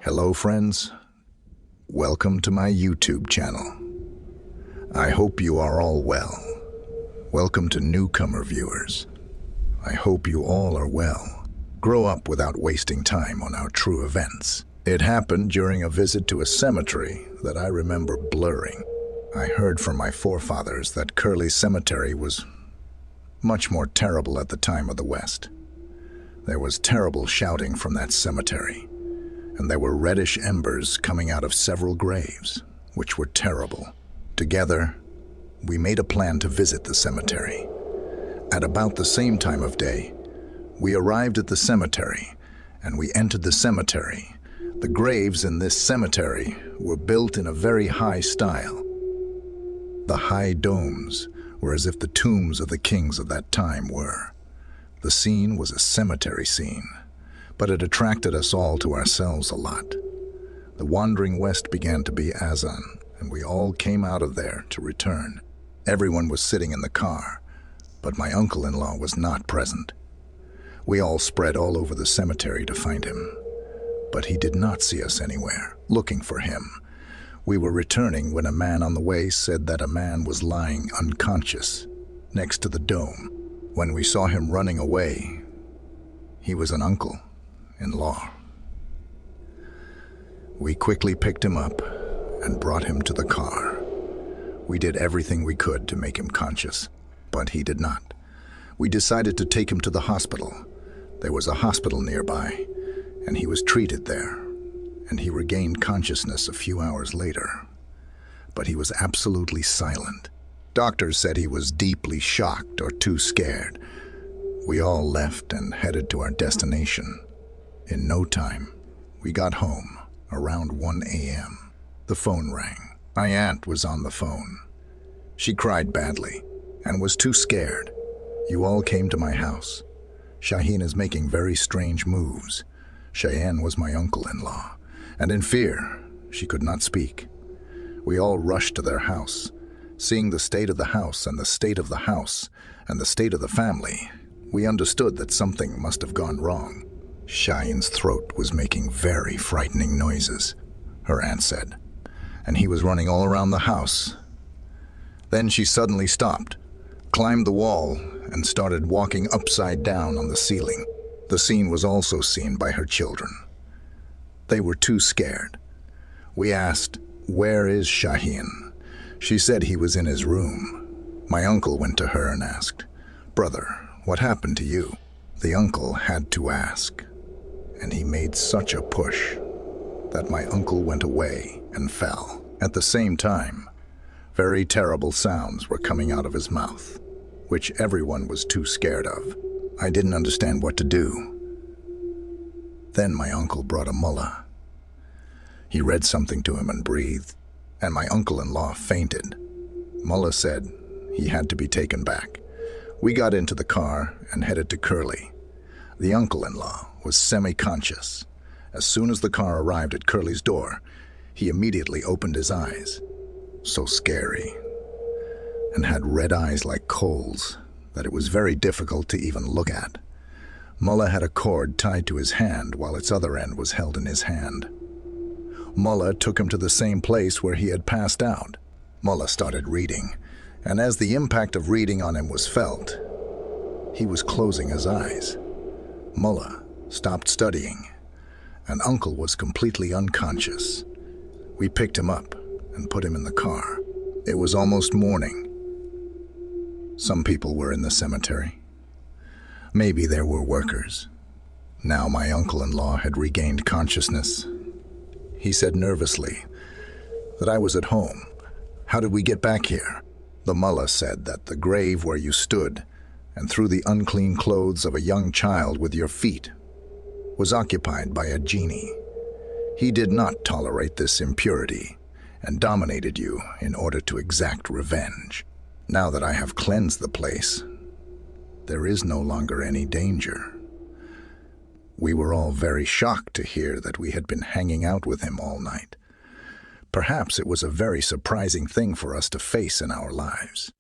Hello friends, welcome to my YouTube channel. I hope you are all well. Welcome to newcomer viewers. I hope you all are well. Grow up without wasting time on our true events. It happened during a visit to a cemetery that I remember blurring. I heard from my forefathers that Curly Cemetery was much more terrible at the time of the West. There was terrible shouting from that cemetery, and there were reddish embers coming out of several graves, which were terrible. Together, we made a plan to visit the cemetery. At about the same time of day, we arrived at the cemetery, and we entered the cemetery. The graves in this cemetery were built in a very high style. The high domes were as if the tombs of the kings of that time were. The scene was a cemetery scene, but it attracted us all to ourselves a lot. The wandering west began to be Azan, and we all came out of there to return. Everyone was sitting in the car, but my uncle-in-law was not present. We all spread all over the cemetery to find him, but he did not see us anywhere, looking for him. We were returning when a man on the way said that a man was lying unconscious next to the dome. When we saw him running away, he was an uncle-in-law. We quickly picked him up and brought him to the car. We did everything we could to make him conscious, but he did not. We decided to take him to the hospital. There was a hospital nearby, and he was treated there, and he regained consciousness a few hours later. But he was absolutely silent. Doctors said he was deeply shocked or too scared. We all left and headed to our destination. In no time, we got home around 1 a.m. The phone rang. My aunt was on the phone. She cried badly and was too scared. You all came to my house. Shaheen is making very strange moves. Cheyenne was my uncle-in-law, and in fear, she could not speak. We all rushed to their house. Seeing the state of the house and the state of the house and the state of the family, we understood that something must have gone wrong. Cheyenne's throat was making very frightening noises, her aunt said, and he was running all around the house. Then she suddenly stopped, climbed the wall, and started walking upside down on the ceiling. The scene was also seen by her children. They were too scared. We asked, "Where is Shaheen?" She said he was in his room. My uncle went to her and asked, "Brother, what happened to you?" The uncle had to ask, and he made such a push that my uncle went away and fell. At the same time, very terrible sounds were coming out of his mouth, which everyone was too scared of. I didn't understand what to do. Then my uncle brought a mullah. He read something to him and breathed, and my uncle-in-law fainted. Mullah said he had to be taken back. We got into the car and headed to Curly. The uncle-in-law was semi-conscious. As soon as the car arrived at Curly's door, he immediately opened his eyes. So scary, and had red eyes like coals that it was very difficult to even look at. Mullah had a cord tied to his hand while its other end was held in his hand. Mullah took him to the same place where he had passed out. Mullah started reading, and as the impact of reading on him was felt, he was closing his eyes. Mullah stopped studying, and Uncle was completely unconscious. We picked him up and put him in the car. It was almost morning. Some people were in the cemetery. Maybe there were workers. Now my uncle-in-law had regained consciousness. He said nervously that I was at home. How did we get back here? The mullah said that the grave where you stood and threw the unclean clothes of a young child with your feet was occupied by a genie. He did not tolerate this impurity and dominated you in order to exact revenge. Now that I have cleansed the place, there is no longer any danger. We were all very shocked to hear that we had been hanging out with him all night. Perhaps it was a very surprising thing for us to face in our lives.